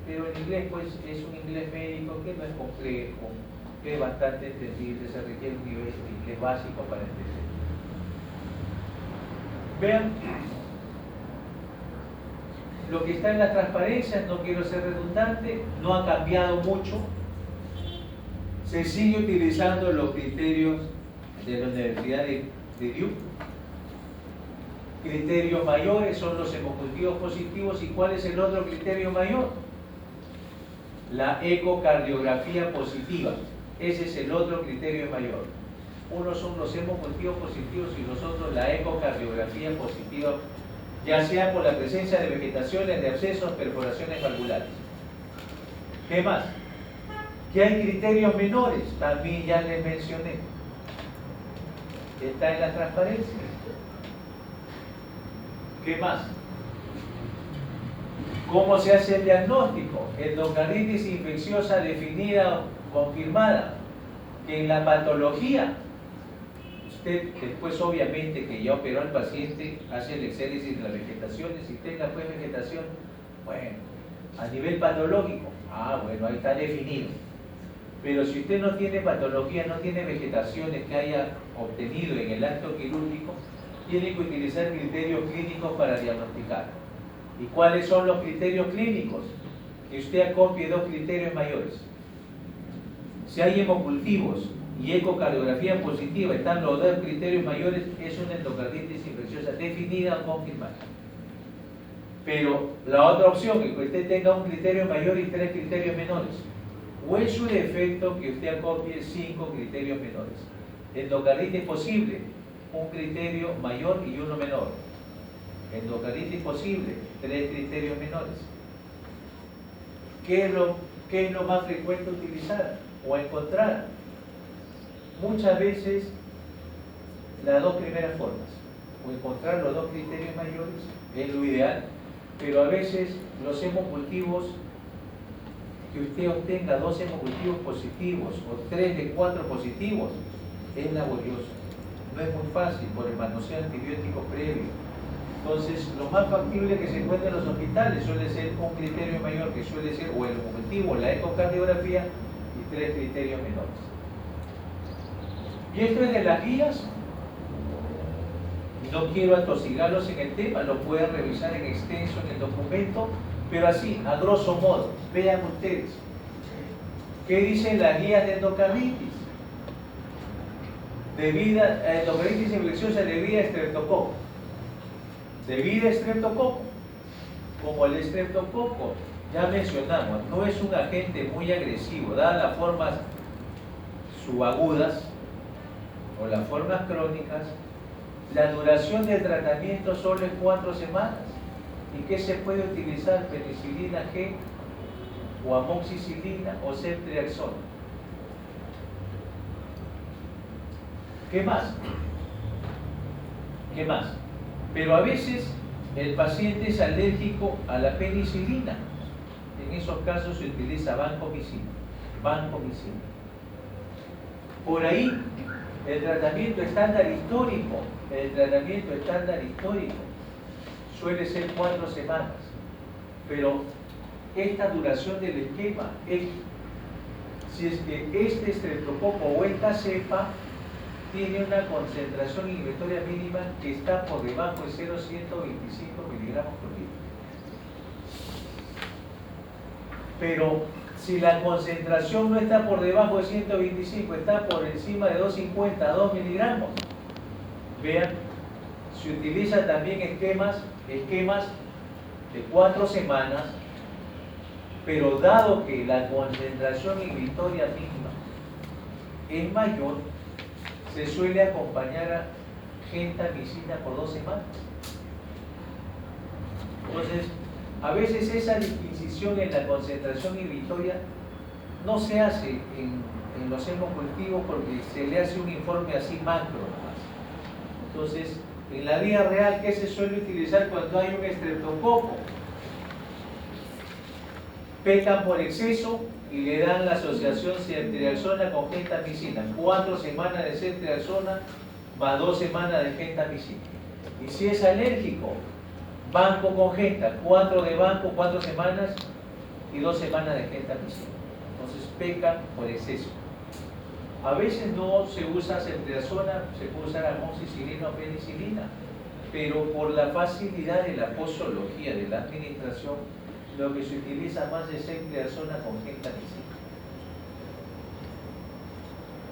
pero en inglés pues es un inglés médico que no es complejo, que es bastante entendible, se requiere un nivel de inglés básico para entender. Vean, lo que está en las transparencias, no quiero ser redundante, no ha cambiado mucho. Se sigue utilizando los criterios de la Universidad de Duke. Criterios mayores son los hemocultivos positivos. ¿Y cuál es el otro criterio mayor? La ecocardiografía positiva. Ese es el otro criterio mayor. Unos son los hemocultivos positivos y los otros la ecocardiografía positiva, ya sea por la presencia de vegetaciones, de abscesos, perforaciones valvulares. ¿Qué más? Que hay criterios menores, también ya les mencioné. está en la transparencia. ¿Qué más? ¿Cómo se hace el diagnóstico? Endocarditis infecciosa definida o confirmada. Que en la patología, usted después obviamente que ya operó al paciente, hace el exéresis de las vegetaciones, si tenga pues vegetación, bueno, a nivel patológico, bueno, ahí está definido. Pero si usted no tiene patología, no tiene vegetaciones que haya obtenido en el acto quirúrgico, tiene que utilizar criterios clínicos para diagnosticar. ¿Y cuáles son los criterios clínicos? Que usted acopie dos criterios mayores. Si hay hemocultivos y ecocardiografía positiva, están los dos criterios mayores, es una endocarditis infecciosa definida o confirmada. Pero la otra opción es que usted tenga un criterio mayor y 3 criterios menores. O en su defecto que usted acopie 5 criterios menores. Endocarditis posible, un criterio mayor y uno menor. Endocarditis posible, 3 criterios menores. ¿Qué es lo más frecuente utilizar o encontrar? Muchas veces las dos primeras formas, o encontrar los dos criterios mayores es lo ideal, pero a veces los hemocultivos, que usted obtenga 2 hemocultivos positivos o 3 de 4 positivos, es laborioso, no es muy fácil por el manoseo antibiótico previo. Entonces, lo más factible que se encuentra en los hospitales suele ser un criterio mayor, que suele ser o el hemocultivo, la ecocardiografía, y 3 criterios menores. Y esto es de las guías. No quiero atosigarlos en el tema, lo pueden revisar en extenso en el documento, pero así, a grosso modo, vean ustedes. ¿Qué dicen las guías de endocarditis? Endocarditis infecciosa debida a estreptococo. Debida a estreptococo. Como el estreptococo, ya mencionamos, no es un agente muy agresivo, dadas las formas subagudas o las formas crónicas, la duración del tratamiento solo es 4 semanas. ¿Y qué se puede utilizar? Penicilina G o amoxicilina o ceftriaxona. ¿Qué más? ¿Qué más? Pero a veces el paciente es alérgico a la penicilina. En esos casos se utiliza vancomicina. Por ahí, el tratamiento estándar histórico, suele ser 4 semanas. Pero esta duración del esquema es si es que este estreptococo o esta cepa tiene una concentración inhibitoria mínima que está por debajo de 0,125 miligramos por litro. Pero si la concentración no está por debajo de 125, está por encima de 250 a 2 miligramos, vean, se utilizan también esquemas de 4 semanas, pero dado que la concentración inhibitoria mínima es mayor, se suele acompañar a gentamicina por 2 semanas. Entonces, a veces esa disquisición en la concentración inhibitoria no se hace en los hemocultivos porque se le hace un informe así macro nomás. Entonces, en la vida real, ¿qué se suele utilizar cuando hay un estreptococo? Pecan por exceso y le dan la asociación ceftriaxona con gentamicina. 4 semanas de ceftriaxona más 2 semanas de gentamicina. Y si es alérgico, banco con genta, 4 de banco, 4 semanas y 2 semanas de gentamicina. Entonces pecan por exceso. A veces no se usa ceftriaxona, se puede usar amoxicilina o penicilina, pero por la facilidad de la posología de la administración, lo que se utiliza más es ceftriaxona con gentamicina.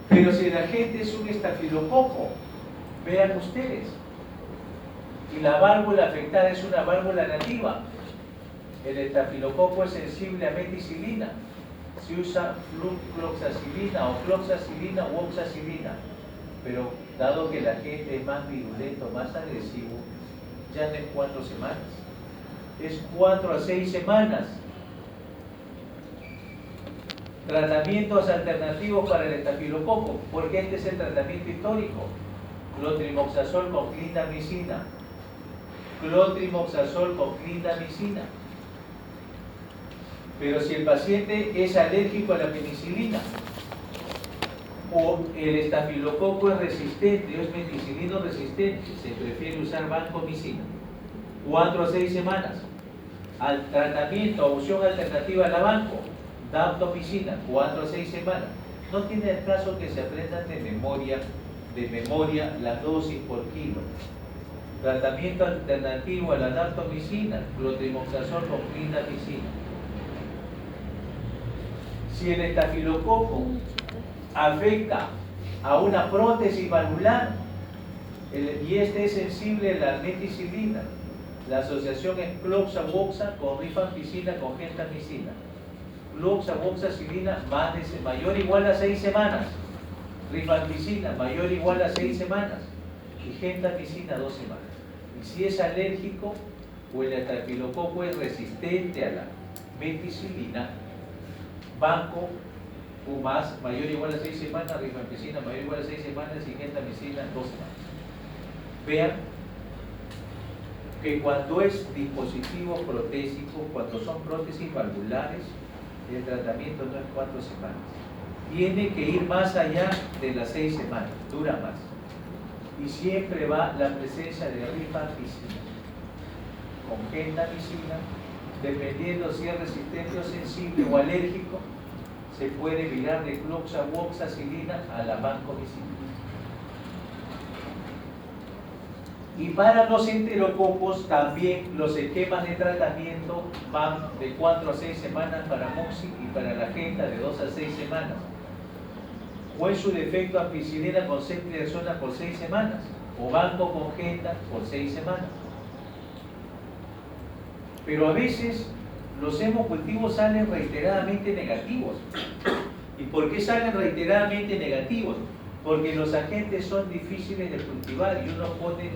Pero si el agente es un estafilococo, vean ustedes, y la válvula afectada es una válvula nativa, el estafilococo es sensible a meticilina, se usa flucloxacilina o cloxacilina u oxacilina, pero dado que el agente es más virulento, más agresivo, ya no es 4 semanas, es 4 a 6 semanas. Tratamientos alternativos para el estafilococo, porque este es el tratamiento histórico. clotrimazol con clindamicina, clotrimazol con clindamicina. Pero si el paciente es alérgico a la penicilina, o el estafilococo es resistente o es meticilino resistente, se prefiere usar vancomicina. 4 a 6 semanas. Al tratamiento, opción alternativa a la banco, daptomicina, 4 a 6 semanas. No tiene el caso que se aprendan de memoria la dosis por kilo. Tratamiento alternativo a la daptomicina, clotrimazol con clindamicina. Si el estafilococo afecta a una prótesis valvular y este es sensible a la meticilina, la asociación es cloxaboxa con rifampicina con gentamicina. Cloxaboxacilina mayor o igual a 6 semanas, rifampicina mayor o igual a 6 semanas y gentamicina 2 semanas. Y si es alérgico o el estafilococo es resistente a la meticilina, banco más mayor o igual a 6 semanas, rifampicina mayor o igual a 6 semanas y gentamicina 2 semanas. Vean que cuando es dispositivo protésico, cuando son prótesis valvulares, el tratamiento no es 4 semanas. Tiene que ir más allá de las 6 semanas, dura más. Y siempre va la presencia de rifampicina con gentamicina, dependiendo si es resistente o sensible o alérgico, se puede virar de cloxaboxacilina a la vancomicina. Y para los enterococos también los esquemas de tratamiento van de 4 a 6 semanas para moxi y para la genta de 2 a 6 semanas. O en su defecto ampicilina con ceftriaxona por 6 semanas o banco con genta por 6 semanas. Pero a veces los hemocultivos salen reiteradamente negativos. ¿Y por qué salen reiteradamente negativos? Porque los agentes son difíciles de cultivar y uno pone,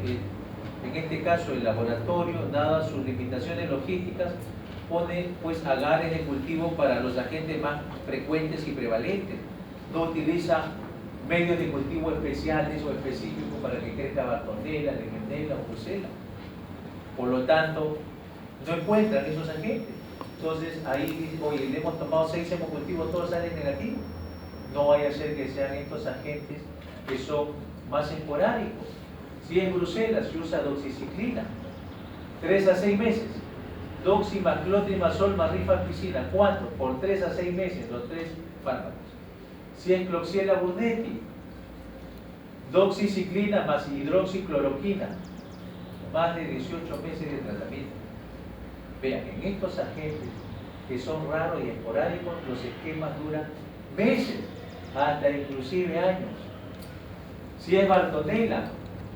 en este caso el laboratorio, dadas sus limitaciones logísticas, pone pues agares de cultivo para los agentes más frecuentes y prevalentes. No utiliza medios de cultivo especiales o específicos para que crezca Bartonella, Legionella o Brucella. Por lo tanto, no encuentran esos agentes. Entonces ahí dicen, oye, le hemos tomado 6 hemocultivos, todos salen negativos. No vaya a ser que sean estos agentes que son más esporádicos. Si es Brucella, se usa doxiciclina, 3 a 6 meses. Doxi más clotrimazol más rifampicina, 4 por 3 a 6 meses, los 3 fármacos. Si es Klebsiella burnetii, doxiciclina más hidroxicloroquina, más de 18 meses de tratamiento. Vean, en estos agentes que son raros y esporádicos, los esquemas duran meses, hasta inclusive años. Si es Bartonella,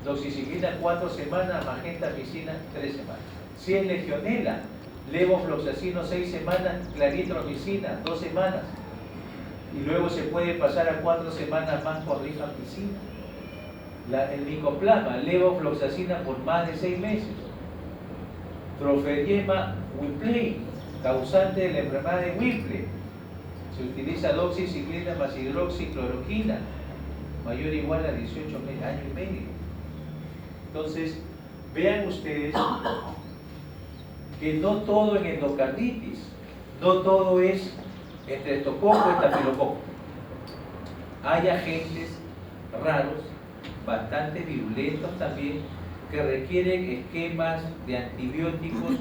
doxiciclina 4 semanas, más gentamicina 3 semanas. Si es Legionella, levofloxacino 6 semanas, claritromicina 2 semanas. Y luego se puede pasar a 4 semanas más con rifampicina. El micoplasma, levofloxacina por más de 6 meses. Trophedema Whipple, causante de la enfermedad de Whipple. Se utiliza doxiciclina más hidroxicloroquina, mayor o igual a 18 meses, año y medio. Entonces, vean ustedes que no todo en endocarditis, no todo es entre estococo y estafilococo. Hay agentes raros, bastante virulentos también, que requieren esquemas de antibióticos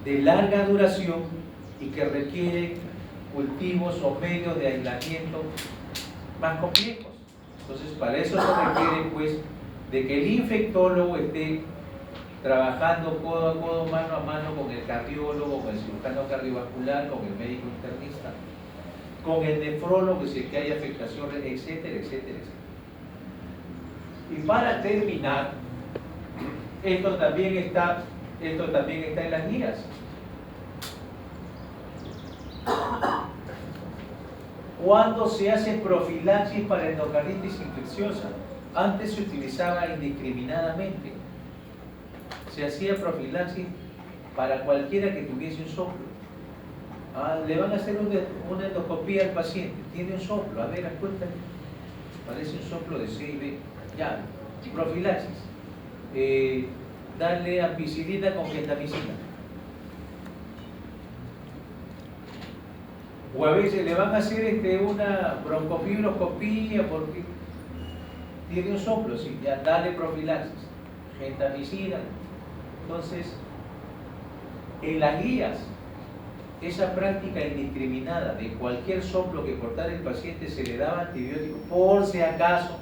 de larga duración y que requieren cultivos o medios de aislamiento más complejos. Entonces, para eso se requiere pues de que el infectólogo esté trabajando codo a codo, mano a mano con el cardiólogo, con el cirujano cardiovascular, con el médico internista, con el nefrólogo si es que hay afectaciones, etcétera, etcétera, etcétera. Y para terminar, esto también está en las guías. ¿Cuándo se hace profilaxis para endocarditis infecciosa? Antes se utilizaba indiscriminadamente. Se hacía profilaxis para cualquiera que tuviese un soplo. Le van a hacer una endoscopía al paciente. Tiene un soplo. A ver, cuéntame. Parece un soplo de C y B. Ya, Profilaxis. Darle ampicilina con gentamicina. O a veces le van a hacer una broncofibroscopía porque tiene un soplo, sí, ya dale profilaxis, gentamicina. Entonces, en las guías, esa práctica indiscriminada de cualquier soplo que cortara el paciente se le daba antibiótico, por si acaso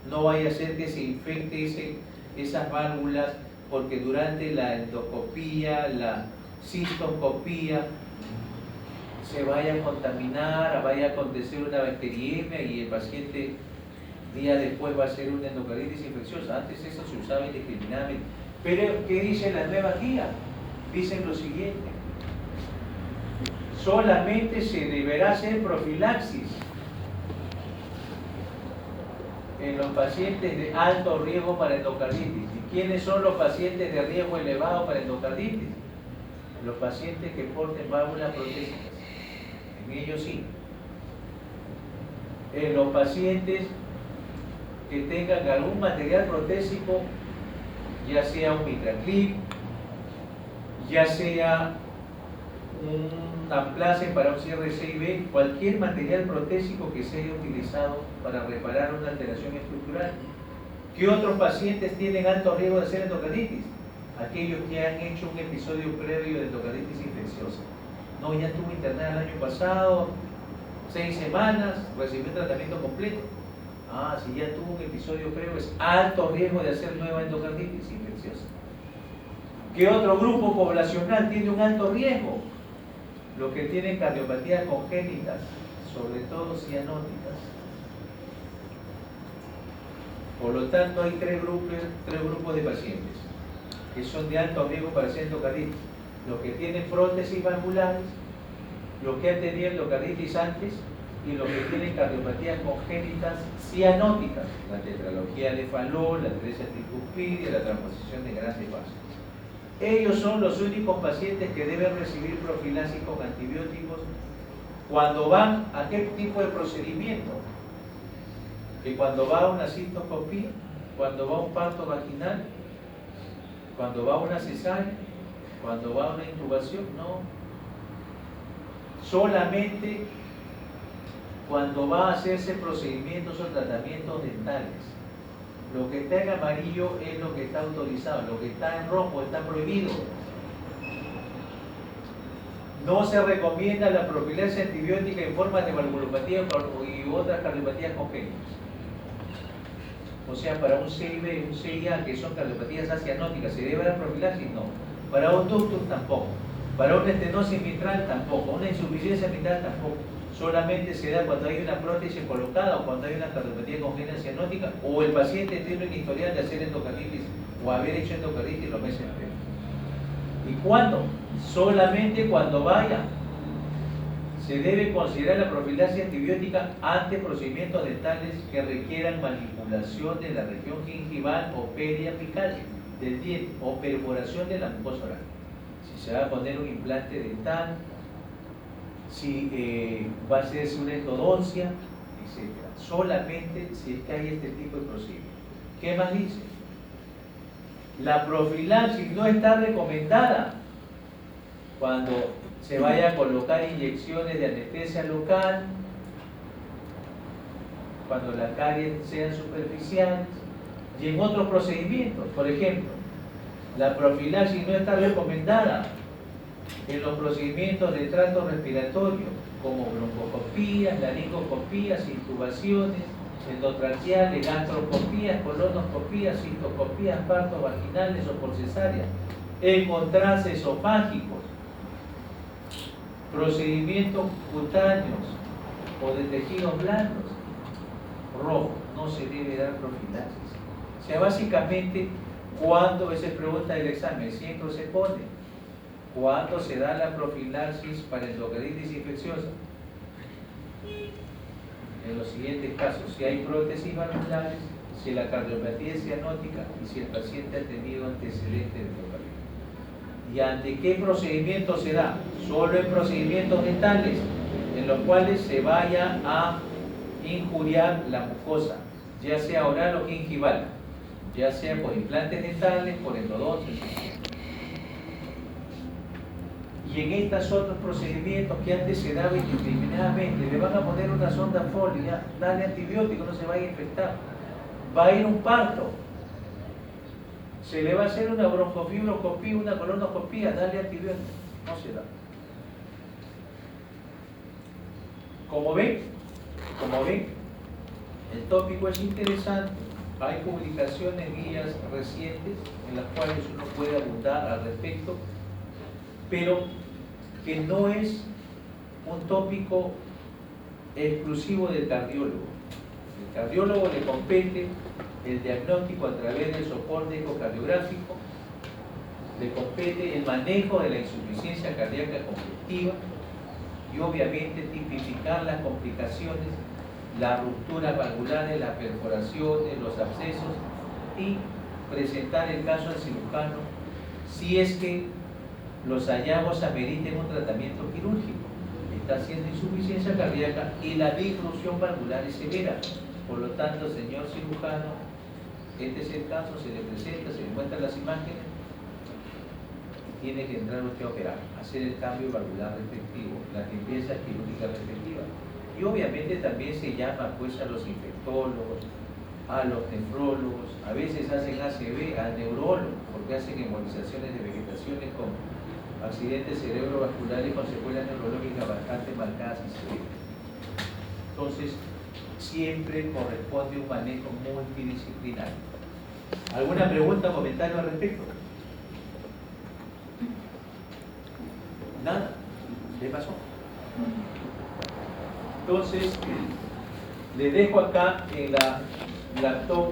no vaya a ser que se infecte esas válvulas, porque durante la endoscopía, la cistoscopía, se vaya a contaminar, vaya a acontecer una bacteriemia y el paciente día después va a ser una endocarditis infecciosa. Antes eso se usaba indiscriminadamente. Pero, ¿qué dicen las nuevas guías? Dicen lo siguiente: solamente se deberá hacer profilaxis en los pacientes de alto riesgo para endocarditis. ¿Y quiénes son los pacientes de riesgo elevado para endocarditis? Los pacientes que porten válvulas protésicas. En ellos sí. En los pacientes que tengan algún material protésico, ya sea un microclip, ya sea un amplace para un cierre CIB, cualquier material protésico que se haya utilizado para reparar una alteración estructural. ¿Qué otros pacientes tienen alto riesgo de hacer endocarditis? Aquellos que han hecho un episodio previo de endocarditis infecciosa. No, ya estuvo internada el año pasado, 6 semanas, recibió tratamiento completo. Ah, si ya tuvo un episodio previo, es alto riesgo de hacer nueva endocarditis infecciosa. ¿Qué otro grupo poblacional tiene un alto riesgo? Los que tienen cardiopatías congénitas, sobre todo cianóticas. Por lo tanto, hay tres grupos de pacientes que son de alto riesgo para hacer endocarditis: los que tienen prótesis valvulares, los que han tenido endocarditis antes y los que tienen cardiopatías congénitas cianóticas, la tetralogía de Fallot, la atresia tricuspidia, la transposición de grandes vasos. Ellos son los únicos pacientes que deben recibir profilaxis con antibióticos cuando van a qué tipo de procedimiento. Que cuando va a una cistoscopía, cuando va a un parto vaginal, cuando va a una cesárea, cuando va a una intubación, no. Solamente cuando va a hacerse procedimientos o tratamientos dentales. Lo que está en amarillo es lo que está autorizado, lo que está en rojo está prohibido. No se recomienda la profilaxis antibiótica en forma de valvulopatía y otras cardiopatías congénitas. O sea, para un CIB y un CIA, que son cardiopatías acianóticas, ¿se debe dar profilaxis? No. Para un ductus tampoco. Para una estenosis mitral tampoco. Una insuficiencia mitral tampoco. Solamente se da cuando hay una prótesis colocada o cuando hay una cardiopatía congénita cianótica o el paciente tiene un historial de hacer endocarditis o haber hecho endocarditis los meses anteriores. ¿Y cuándo? Solamente cuando vaya. Se debe considerar la profilaxis antibiótica ante procedimientos dentales que requieran manipulación de la región gingival o periapical del diente o perforación de la mucosa oral. Si se va a poner un implante dental, si va a hacerse una endodoncia, etc. Solamente si es que hay este tipo de procedimiento. ¿Qué más dice? La profilaxis no está recomendada cuando se vaya a colocar inyecciones de anestesia local, cuando las caries sean superficiales y en otros procedimientos. Por ejemplo, la profilaxis no está recomendada en los procedimientos de trato respiratorio, como broncoscopías, laringoscopías, intubaciones, endotraqueales, gastroscopías, colonoscopías, cistoscopías, partos vaginales o por cesárea, encontrarse esofágicos, procedimientos cutáneos o de tejidos blandos. Rojo, no se debe dar profilaxis. O sea, básicamente, ¿cuándo? Esa es pregunta del examen, siempre se pone. ¿Cuándo se da la profilaxis para endocarditis infecciosa? En los siguientes casos: si hay prótesis valvulares, si la cardiopatía es cianótica y si el paciente ha tenido antecedentes de endocarditis. ¿Y ante qué procedimiento se da? Solo en procedimientos dentales, en los cuales se vaya a injuriar la mucosa, ya sea oral o gingival. ya sea por implantes dentales, por endodoncias. Y en estos otros procedimientos que antes se daba indiscriminadamente, le van a poner una sonda Foley, ya, dale antibiótico, no se vaya a infectar. Va a ir un parto, se le va a hacer una broncofibroscopía, una colonoscopía, dale antibiótico, no se da. Como ven, el tópico es interesante. Hay publicaciones, guías recientes en las cuales uno puede abundar al respecto, pero que no es un tópico exclusivo del cardiólogo. El cardiólogo le compete el diagnóstico a través del soporte ecocardiográfico, le compete el manejo de la insuficiencia cardíaca congestiva y obviamente tipificar las complicaciones, las rupturas valvulares, las perforaciones, los abscesos y presentar el caso al cirujano si es que los hallazgos ameriten un tratamiento quirúrgico. Está haciendo insuficiencia cardíaca y la disfunción valvular es severa. Por lo tanto, señor cirujano, este es el caso, se le presenta, se le muestran las imágenes y tiene que entrar usted a operar, hacer el cambio valvular respectivo, las limpiezas quirúrgicas respectivas. Y obviamente también se llama pues a los infectólogos, a los nefrólogos, a veces hacen ACV, al neurólogo, porque hacen embolizaciones de vegetaciones con accidentes cerebrovasculares con secuelas neurológicas bastante marcadas y severas. Entonces, siempre corresponde un manejo multidisciplinario. ¿Alguna pregunta o comentario al respecto? Nada, ¿le pasó? Entonces, les dejo acá en la laptop